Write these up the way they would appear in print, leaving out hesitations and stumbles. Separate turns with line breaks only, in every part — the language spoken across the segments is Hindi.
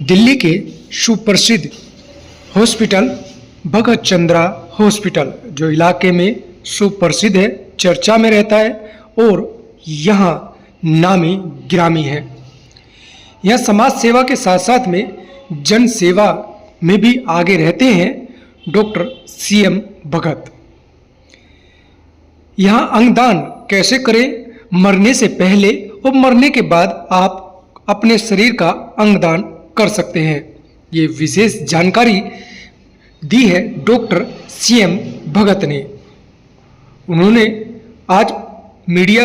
दिल्ली के सुप्रसिद्ध हॉस्पिटल भगत चंद्रा हॉस्पिटल जो इलाके में सुप्रसिद्ध है, चर्चा में रहता है और यहाँ नामी गिरामी है। यह समाज सेवा के साथ साथ में जन सेवा में भी आगे रहते हैं डॉक्टर CM भगत। यहाँ अंगदान कैसे करें, मरने से पहले और मरने के बाद आप अपने शरीर का अंगदान कर सकते हैं। ये विशेष जानकारी दी है डॉक्टर CM भगत ने। उन्होंने आज मीडिया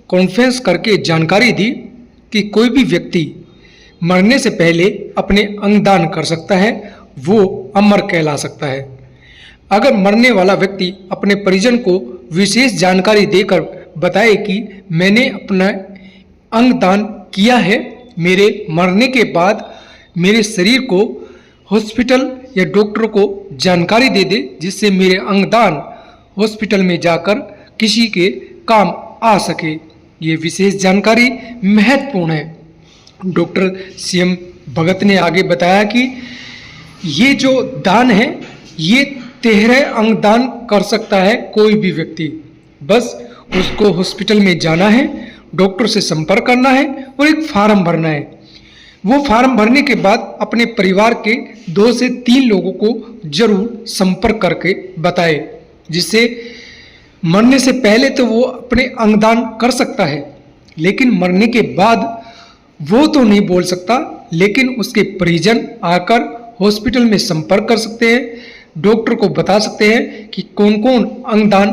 कॉन्फ्रेंस करके जानकारी दी कि कोई भी व्यक्ति मरने से पहले अपने अंगदान कर सकता है, वो अमर कहला सकता है। अगर मरने वाला व्यक्ति अपने परिजन को विशेष जानकारी देकर बताए कि मैंने अपना अंगदान किया है, मेरे मरने के बाद मेरे शरीर को हॉस्पिटल या डॉक्टर को जानकारी दे दे, जिससे मेरे अंगदान हॉस्पिटल में जाकर किसी के काम आ सके। ये विशेष जानकारी महत्वपूर्ण है। डॉक्टर CM भगत ने आगे बताया कि ये जो दान है, ये 13 अंगदान कर सकता है कोई भी व्यक्ति। बस उसको हॉस्पिटल में जाना है, डॉक्टर से संपर्क करना है और एक फार्म भरना है। वो फार्म भरने के बाद अपने परिवार के 2 से 3 लोगों को जरूर संपर्क करके बताए, जिससे मरने से पहले तो वो अपने अंगदान कर सकता है, लेकिन मरने के बाद वो तो नहीं बोल सकता, लेकिन उसके परिजन आकर हॉस्पिटल में संपर्क कर सकते हैं, डॉक्टर को बता सकते हैं कि कौन कौन अंगदान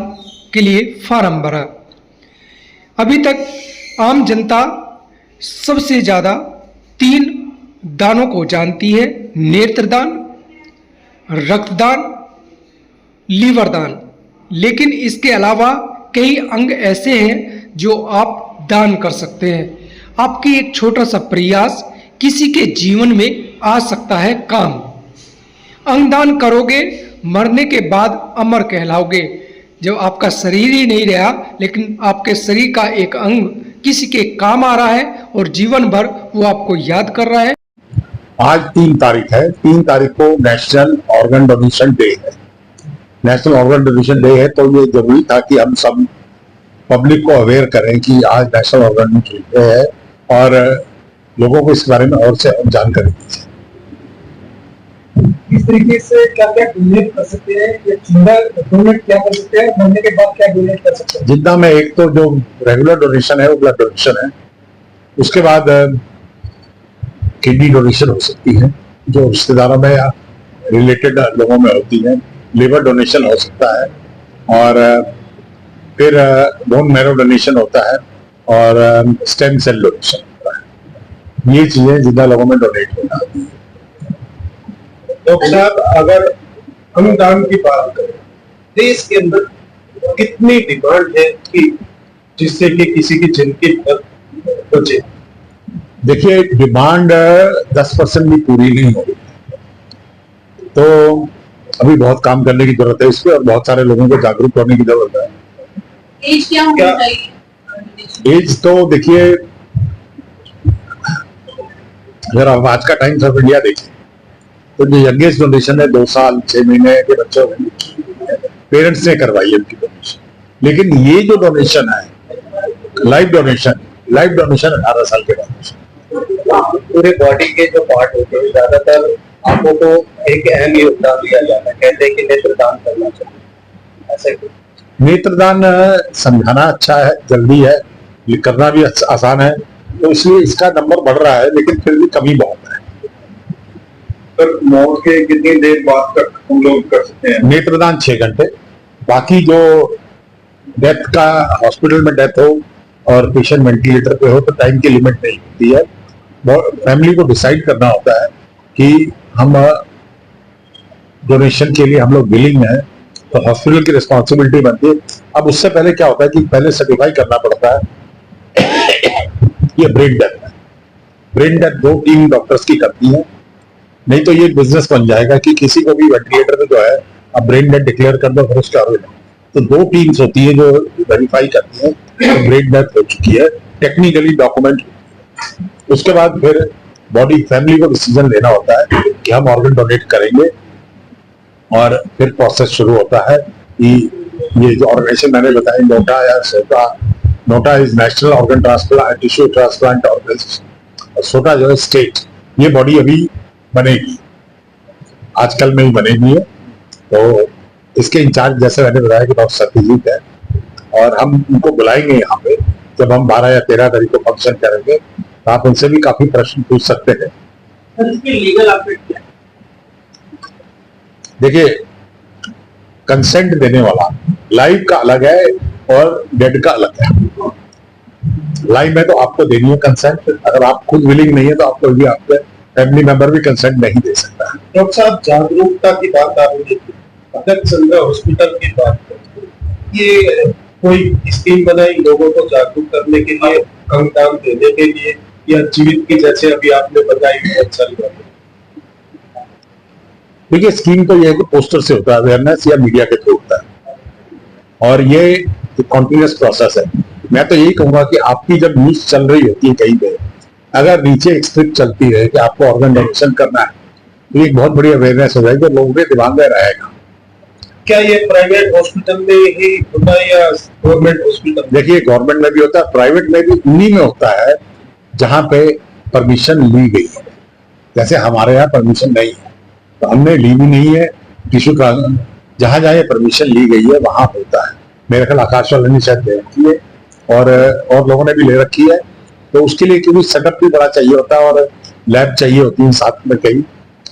के लिए फार्म भरा। अभी तक आम जनता सबसे ज़्यादा 3 दानों को जानती है: नेत्रदान, रक्तदान, लीवर दान। लेकिन इसके अलावा कई अंग ऐसे हैं जो आप दान कर सकते हैं। आपकी एक छोटा सा प्रयास किसी के जीवन में आ सकता है काम। अंगदान करोगे, मरने के बाद अमर कहलाओगे। जब आपका शरीर ही नहीं रहा, लेकिन आपके शरीर का एक अंग किसी के काम आ रहा है और जीवन भर वो आपको याद कर रहा है।
आज 3 तारीख है। 3 तारीख को नेशनल ऑर्गन डोनेशन डे है। नेशनल ऑर्गन डोनेशन डे है, तो ये जरूरी था कि हम सब पब्लिक को अवेयर करें कि आज नेशनल ऑर्गन डोनेशन डे है और लोगों को इस बारे में और से और जानकारी दी।
इस तरीके से क्या क्या डोनेट कर सकते हैं, या जिंदा डोनेट क्या कर सकते हैं, मरने के बाद क्या डोनेट कर सकते हैं?
जिंदा में एक तो जो रेगुलर डोनेशन है वो ब्लड डोनेशन है। उसके बाद किडनी डोनेशन हो सकती है जो रिश्तेदारों में या रिलेटेड लोगों में होती है। लिवर डोनेशन हो सकता है और फिर बोन मैरो डोनेशन होता है और स्टेम सेल डोनेशन होता है। ये चीजें जिंदा लोगों में डोनेट होना आती है।
डॉक्टर साहब, अगर अंगदान की बात करें, देश के अंदर कितनी डिमांड है कि जिससे कि किसी की जिंदगी बचे?
देखिए, डिमांड 10% भी पूरी नहीं होगी, तो अभी बहुत काम करने की जरूरत है इस पर और बहुत सारे लोगों को जागरूक होने की जरूरत है।
एज क्या होना चाहिए?
एज तो देखिए, अगर आप आज का टाइम ऑफ इंडिया देखिए तो जो यंगेस्ट डोनेशन है 2 साल 6 महीने के बच्चों में पेरेंट्स ने करवाई है उनकी डोनेशन। लेकिन ये जो डोनेशन है लाइफ डोनेशन 18 साल के बाद
पूरे बॉडी के जो पार्ट होते हैं, ज्यादातर आंखों को एक अहम योगदान दिया जाता है। कहते हैं कि नेत्रदान करना चाहिए, ऐसे
नेत्रदान समझाना अच्छा है, जल्दी है, ये करना भी आसान है, तो इसलिए इसका नंबर बढ़ रहा है, लेकिन फिर भी कमी बहुत है।
मौत के कितनी देर बाद तक हम लोग कर सकते हैं
नेत्रदान? 6 घंटे। बाकी जो डेथ का, हॉस्पिटल में डेथ हो और पेशेंट वेंटिलेटर पे हो तो टाइम की लिमिट नहीं होती है। फैमिली को डिसाइड करना होता है कि हम डोनेशन के लिए हम लोग विलिंग हैं, तो हॉस्पिटल की रिस्पॉन्सिबिलिटी बनती है। अब उससे पहले क्या होता है कि पहले सर्टिफाई करना पड़ता है ये ब्रेन डेथ है। ब्रेन डेथ 2 टीम डॉक्टर्स की करती है, नहीं तो ये बिजनेस बन जाएगा कि किसी को भी वेंटिलेटर में जो है अब ब्रेन डेथ डिक्लेयर कर दो, फिर उसका तो 2 टीम्स होती है जो वेरीफाई करती है तो ब्रेन डेथ हो चुकी है, टेक्निकली डॉक्यूमेंट। उसके बाद फिर बॉडी फैमिली को डिसीजन लेना होता है कि हम ऑर्गन डोनेट करेंगे, और फिर प्रोसेस शुरू होता है कि ये जो ऑर्गेनाइजेशन मैंने बताई, नोटा या SOTTO, NOTTO is National Organ Transplant Tissue Transplant Organisation, और सोटा जो है स्टेट, ये बॉडी अभी बनेगी, आजकल में ही बनेगी है। तो इसके इंचार्ज जैसे मैंने बताया कि डॉक्टर सत्यजीत है, और हम उनको बुलाएंगे यहाँ पे जब हम 12 या 13 तारीख को फंक्शन करेंगे, तो आप उनसे भी काफी प्रश्न पूछ सकते हैं।
इसमें लीगल एस्पेक्ट क्या है?
देखिए, कंसेंट देने वाला लाइव का अलग है और डेड का अलग है। लाइव में तो आपको देनी है कंसेंट, अगर आप खुद विलिंग नहीं है तो आपको भी, आपके फैमिली मेंबर भी कंसेंट नहीं दे सकता है।
डॉक्टर साहब, जागरूकता की बात आपने की, अगर चंद्रा हॉस्पिटल की बात करें, ये कोई स्कीम बनाई लोगों को जागरूक करने के लिए, अंगदान देने के लिए, या जीवित की जैसे अभी आपने बताई बहुत सारी बातें?
देखिए, स्कीम तो ये है कि पोस्टर से होता है अवेयरनेस, या मीडिया के थ्रू होता है, और ये कॉन्टिन्यूस प्रोसेस है। मैं तो यही कहूंगा कि आपकी जब न्यूज चल रही होती है कहीं पे, अगर नीचे एक स्क्रिप्ट चलती है कि आपको ऑर्गन डोनेशन करना है, तो एक बहुत बड़ी अवेयरनेस हो जाएगी, लोगों के दिमाग में रहेगा।
क्या ये प्राइवेट हॉस्पिटल में ही होता है या गवर्नमेंट हॉस्पिटल?
देखिए, गवर्नमेंट में भी होता है, प्राइवेट में भी उन्हीं में होता है जहां पे परमिशन ली गई है। जैसे हमारे यहाँ परमिशन नहीं है, तो हमने ली भी नहीं है टिश्यू का। जहां जहां परमिशन ली गई है वहां होता है। मेरे ख्याल आकाश वाले ने शायद ले रखी है, और लोगों ने भी ले रखी है। तो उसके लिए क्योंकि सेटअप भी बड़ा चाहिए होता है, और लैब चाहिए होती है साथ में कहीं,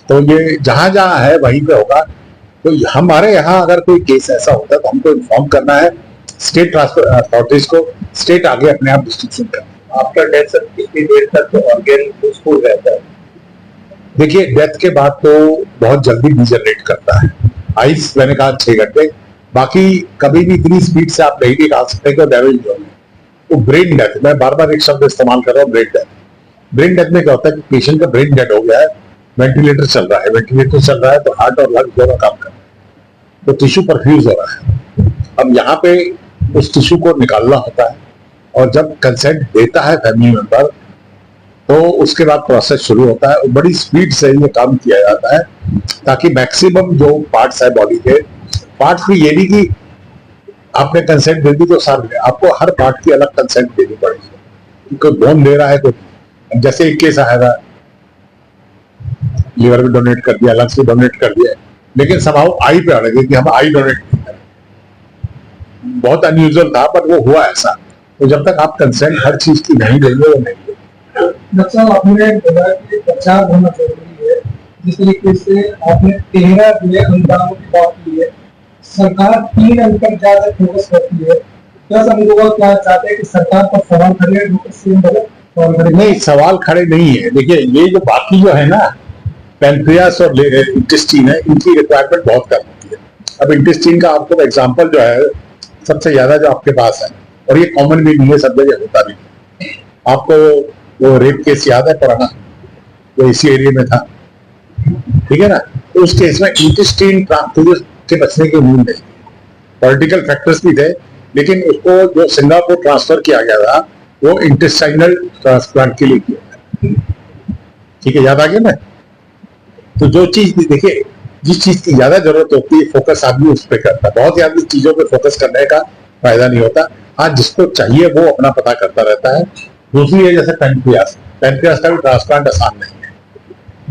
तो ये जहां जहां है वहीं पे होगा। तो हमारे यहाँ अगर कोई केस ऐसा होता है तो हमको इन्फॉर्म करना है स्टेट ट्रांसफर अथॉरिटीज को, स्टेट आगे अपने आप डिस्ट्रीब्यूशन करना।
आफ्टर डेथ कितनी देर तक ऑर्गन यूजफुल रहता है?
देखिए, डेथ के बाद तो बहुत जल्दी डिजनरेट करता है। आइस मैंने कहा 6 घंटे, बाकी कभी भी इतनी स्पीड से आप नहीं निकाल सकते कि डैमेज हो। तो ब्रेन डेथ, मैं बार बार एक शब्द इस्तेमाल कर रहा हूँ, ब्रेन डेथ। ब्रेन डेथ में क्या होता है कि पेशेंट का ब्रेन डेड हो गया है, वेंटिलेटर चल रहा है, तो हार्ट और लंग्स दोनों काम कर रहे हैं, तो टिश्यू परफ्यूज हो रहा है। अब यहाँ पे उस टिश्यू को निकालना होता है, और जब कंसेंट देता है फैमिली मेंबर, तो उसके बाद प्रोसेस शुरू होता है, और बड़ी स्पीड से ये काम किया जाता है ताकि मैक्सिमम जो पार्ट्स है बॉडी के पार्ट्स भी, ये नहीं कि आपने कंसेंट दे दी तो सारे, आपको हर पार्ट की अलग कंसेंट देनी पड़ेगी। कोई बोन दे रहा है, कोई, जैसे एक केस आया था, लिवर भी डोनेट कर दिया, लंग्स भी डोनेट कर दिया, लेकिन समाउ आई पे अड़ गई कि हम आई डोनेट नहीं करें। बहुत अनयूजुअल था, पर वो हुआ ऐसा। तो जब तक आप कंसेंट हर चीज की नहीं देंगे, वो नहीं देंगे।
डॉक्टर साहब, आपने बताया कि प्रचार होना जरूरी है, जिस तरीके से आपने 13 जो है अनुदानों की बात की है, सरकार 3 अंक पर ज्यादा फोकस करती है। क्या समझोगा, क्या चाहते हैं कि सरकार पर सवाल खड़े सवाल खड़े?
नहीं, सवाल खड़े नहीं है। देखिए, ये जो बाकी जो है ना, पैनक्रियास और इंटेस्टीन है, इनकी रिक्वायरमेंट बहुत कम होती है। अब इंटेस्टीन का आपको एग्जांपल जो है सबसे ज्यादा जो आपके पास है, और ये कॉमन भी नहीं है, सब जगह होता भी नहीं। आपको वो रेप केस याद है पुराना, वो इसी एरिया में था, ठीक है ना? तो उस केस में इंटेस्टीन के बचने की उम्मीद नहीं, पॉलिटिकल फैक्टर्स भी थे, लेकिन उसको जो सिंगापुर ट्रांसफर किया गया था, वो इंटेस्टाइनल ट्रांसप्लांट के लिए किया। ठीक है, याद आ गया ना? तो जो चीज, देखिए, जिस चीज की ज्यादा जरूरत होती है, फोकस आदमी उस पर करता है। बहुत ज्यादा चीजों पे फोकस करने का फायदा नहीं होता। हाँ, जिसको चाहिए वो अपना पता करता रहता है। दूसरी है जैसे पैनक्रियास का भी ट्रांसप्लांट आसान नहीं है,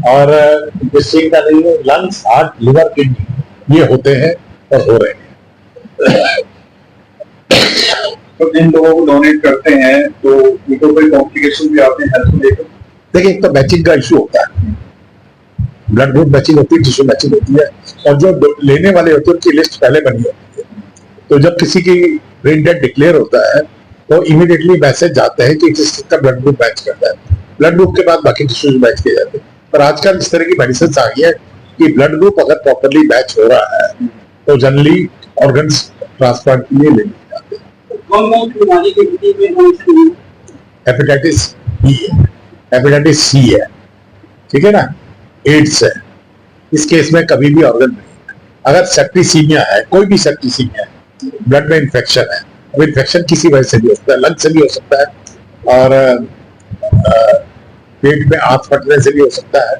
और इंटेस्टाइन का नहीं है। लंग्स, हार्ट, लिवर, किडनी, ये होते हैं और हो रहे हैं।
तो जिन लोगों को डोनेट करते हैं, तो उनको कोई कॉम्प्लिकेशन भी आते हैं हेल्थ को लेकर?
देखिए, एक तो मैचिंग का इश्यू होता है, ब्लड ग्रुप मैचिंग होती है, टिश्यू मैचिंग होती है, और जो लेने वाले होते हैं उनकी लिस्ट पहले बनी होती है। तो जब किसी की ब्रेन डेथ डिक्लेयर होता है, तो इमीडिएटली मैसेज जाते हैं कि किसका ब्लड ग्रुप मैच करता है। ब्लड ग्रुप के बाद बाकी टिश्यूज मैच किए जाते हैं। पर आजकल इस तरह की मेडिसिन आ गई है कि ब्लड ग्रुप अगर प्रॉपरली मैच हो रहा है, तो जनरली ऑर्गन्स ट्रांसप्लांट के लिए ले जाते हैं।
कौन-कौन सी बीमारी के कितने में
हेपेटाइटिस बी है, हेपेटाइटिस सी है, ठीक है ना, एड्स है। इस केस में कभी भी ऑर्गन नहीं। अगर सेप्टिसीमिया है, कोई भी सेप्टिसीमिया है, ब्लड में इन्फेक्शन है, अब इन्फेक्शन किसी वजह से भी हो सकता है, लंग से भी हो सकता है, और पेट में आंत फटने से भी हो सकता है,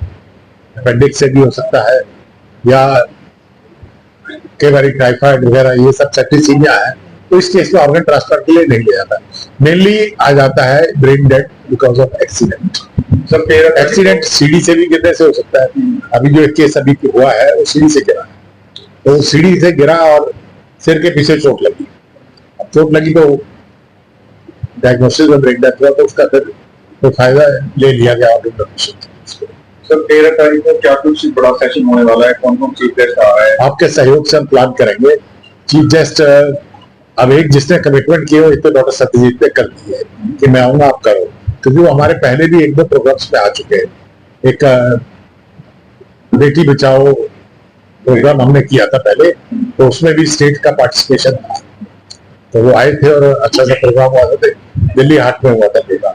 अपेंडिक्स से भी हो सकता है, या कई बार टाइफाइड वगैरह ये सब सेप्टिसीमिया है, तो इस केस में ऑर्गन ट्रांसप्लांट के लिए नहीं लिया जाता। मेनली आ जाता है brain dead because of accident. सब एक्सीडेंट सीढ़ी से भी गिरने से हो सकता है। अभी जो एक केस अभी हुआ है वो सीढ़ी से गिरा, तो सीढ़ी से गिरा और सिर के पीछे चोट लगी। अब चोट लगी तो डायग्नोसिस में ब्रेन डेथ हुआ, तो उसका फिर तो फायदा ले लिया गया ऑर्गन डोनेशन।
सर 13 तारीख को क्या कुछ बड़ा सेशन होने वाला है, कौन कौन चीफ गेस्ट आ रहा है?
आपके सहयोग से हम प्लान करेंगे। चीफ गेस्ट अब एक जिसने कमिटमेंट किया एक तो डॉक्टर सत्यजीत ने कर दी है कि मैं आऊंगा, आप करो, क्योंकि वो हमारे पहले भी एक दो प्रोग्राम्स में आ चुके हैं। एक बेटी बचाओ प्रोग्राम हमने किया था पहले, तो उसमें भी स्टेट का पार्टिसिपेशन था, तो वो आए थे और अच्छा सा प्रोग्राम हुआ था, दिल्ली हाट में हुआ था प्रोग्राम।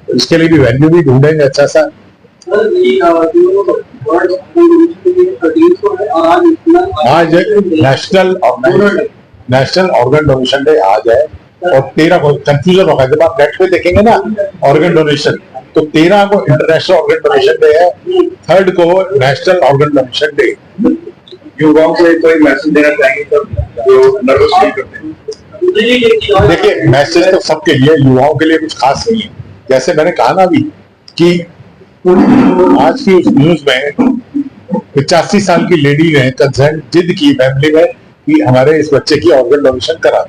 तो इसके लिए भी वेन्यू भी ढूंढेंगे अच्छा सा। आज नेशनल ऑर्गन डोनेशन डे आज है, और 13 को कंफ्यूजन होगा जब आप नेट पे देखेंगे ना ऑर्गन डोनेशन, तो 13 को इंटरनेशनल ऑर्गन डोनेशन डे है, 3 को नेशनल ऑर्गन डोनेशन डे।
युवाओं को कोई मैसेज देना चाहेंगे जो नर्वस फील करते हैं?
देखिए, मैसेज तो सबके लिए, युवाओं के लिए कुछ खास नहीं है। जैसे मैंने कहा ना अभी कि आज की उस न्यूज में 85 साल की लेडी ने कंसर्न जिद की फैमिली में कि हमारे इस बच्चे की ऑर्गन डोनेशन करा।